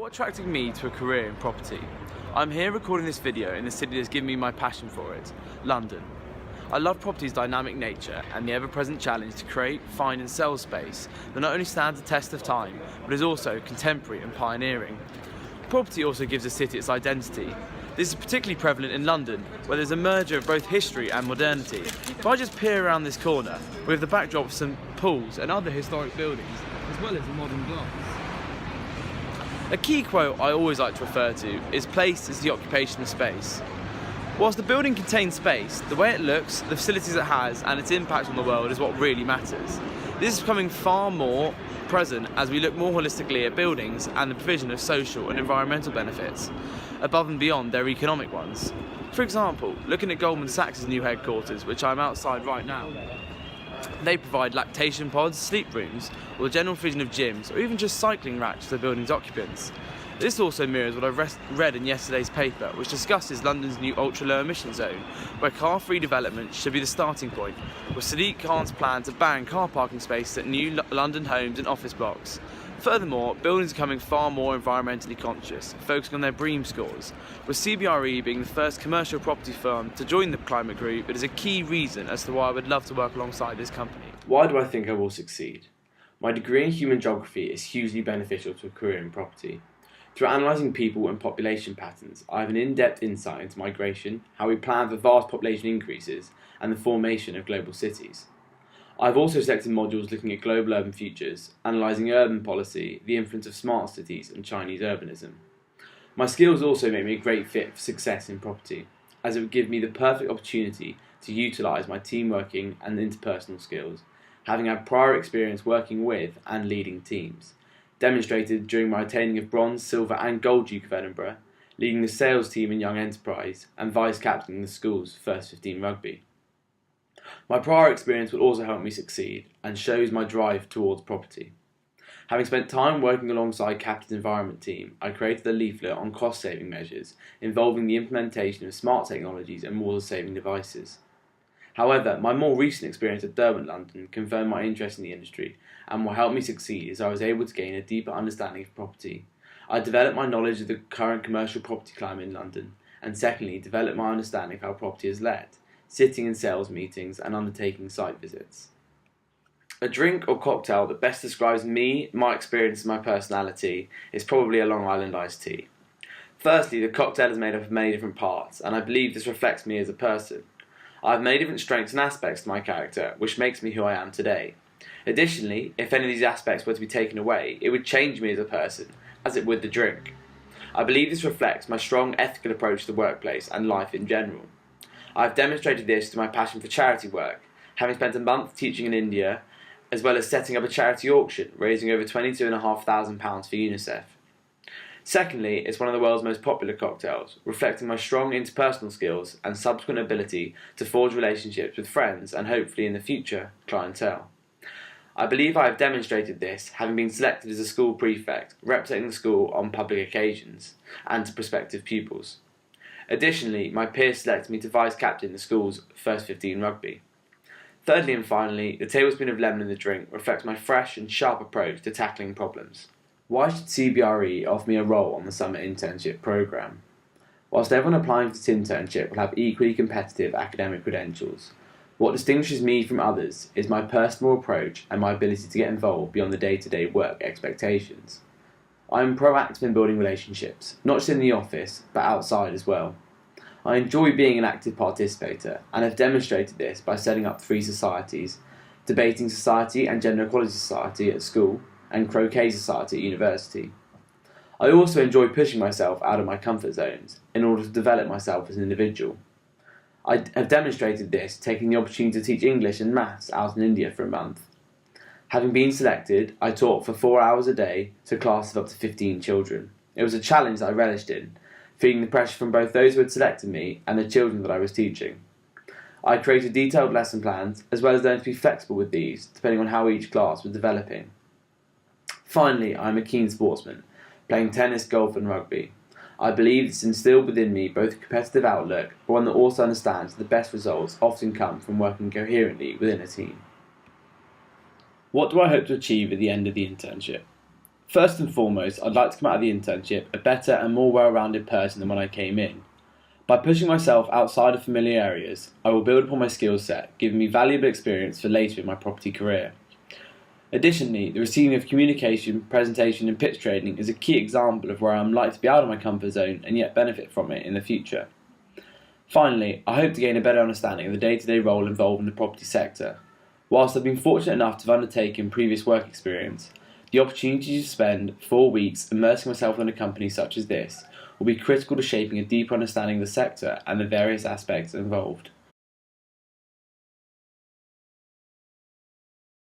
What attracted me to a career in property? I'm here recording this video in the city that's given me my passion for it, London. I love property's dynamic nature and the ever-present challenge to create, find and sell space that not only stands the test of time, but is also contemporary and pioneering. Property also gives a city its identity. This is particularly prevalent in London, where there's a merger of both history and modernity. If I just peer around this corner, we have the backdrop of some pools and other historic buildings, as well as a modern glass. A key quote I always like to refer to is "place is the occupation of space." Whilst the building contains space, the way it looks, the facilities it has and its impact on the world is what really matters. This is becoming far more present as we look more holistically at buildings and the provision of social and environmental benefits, above and beyond their economic ones. For example, looking at Goldman Sachs' new headquarters, which I'm outside right now, they provide lactation pods, sleep rooms, or the general provision of gyms, or even just cycling racks for the building's occupants. This also mirrors what I read in yesterday's paper, which discusses London's new ultra-low emission zone, where car-free development should be the starting point, with Sadiq Khan's plan to ban car parking spaces at new London homes and office blocks. Furthermore, buildings are becoming far more environmentally conscious, focusing on their BREEAM scores, with CBRE being the first commercial property firm to join the climate group. It is a key reason as to why I would love to work alongside this company. Why do I think I will succeed? My degree in human geography is hugely beneficial to a career in property. Through analysing people and population patterns, I have an in-depth insight into migration, how we plan for vast population increases, and the formation of global cities. I've also selected modules looking at global urban futures, analysing urban policy, the influence of smart cities and Chinese urbanism. My skills also make me a great fit for success in property, as it would give me the perfect opportunity to utilise my team working and interpersonal skills, having had prior experience working with and leading teams, demonstrated during my attaining of Bronze, Silver and Gold Duke of Edinburgh, leading the sales team in Young Enterprise and vice-captaining the school's First 15 rugby. My prior experience will also help me succeed and shows my drive towards property. Having spent time working alongside Captain's environment team, I created a leaflet on cost-saving measures involving the implementation of smart technologies and water-saving devices. However, my more recent experience at Derwent London confirmed my interest in the industry and will help me succeed as I was able to gain a deeper understanding of property. I developed my knowledge of the current commercial property climate in London, and secondly, developed my understanding of how property is let, sitting in sales meetings and undertaking site visits. A drink or cocktail that best describes me, my experience and my personality is probably a Long Island iced tea. Firstly, the cocktail is made up of many different parts, and I believe this reflects me as a person. I have many different strengths and aspects to my character, which makes me who I am today. Additionally, if any of these aspects were to be taken away, it would change me as a person, as it would the drink. I believe this reflects my strong ethical approach to the workplace and life in general. I have demonstrated this through my passion for charity work, having spent a month teaching in India, as well as setting up a charity auction, raising over £22,500 for UNICEF. Secondly, it's one of the world's most popular cocktails, reflecting my strong interpersonal skills and subsequent ability to forge relationships with friends and hopefully in the future, clientele. I believe I have demonstrated this, having been selected as a school prefect, representing the school on public occasions, and to prospective pupils. Additionally, my peers selected me to vice-captain the school's First 15 rugby. Thirdly and finally, the tablespoon of lemon in the drink reflects my fresh and sharp approach to tackling problems. Why should CBRE offer me a role on the summer internship programme? Whilst everyone applying for this internship will have equally competitive academic credentials, what distinguishes me from others is my personal approach and my ability to get involved beyond the day-to-day work expectations. I am proactive in building relationships, not just in the office, but outside as well. I enjoy being an active participator and have demonstrated this by setting up 3 societies: Debating Society and Gender Equality Society at school, and Croquet Society at university. I also enjoy pushing myself out of my comfort zones in order to develop myself as an individual. I have demonstrated this taking the opportunity to teach English and maths out in India for a month. Having been selected, I taught for 4 hours a day to classes of up to 15 children. It was a challenge that I relished in, feeling the pressure from both those who had selected me and the children that I was teaching. I created detailed lesson plans, as well as learned to be flexible with these, depending on how each class was developing. Finally, I am a keen sportsman, playing tennis, golf and rugby. I believe this instilled within me both a competitive outlook, but one that also understands that the best results often come from working coherently within a team. What do I hope to achieve at the end of the internship? First and foremost, I'd like to come out of the internship a better and more well-rounded person than when I came in. By pushing myself outside of familiar areas, I will build upon my skill set, giving me valuable experience for later in my property career. Additionally, the receiving of communication, presentation and pitch training is a key example of where I'm likely to be out of my comfort zone and yet benefit from it in the future. Finally, I hope to gain a better understanding of the day-to-day role involved in the property sector. Whilst I've been fortunate enough to have undertaken previous work experience, the opportunity to spend 4 weeks immersing myself in a company such as this will be critical to shaping a deeper understanding of the sector and the various aspects involved.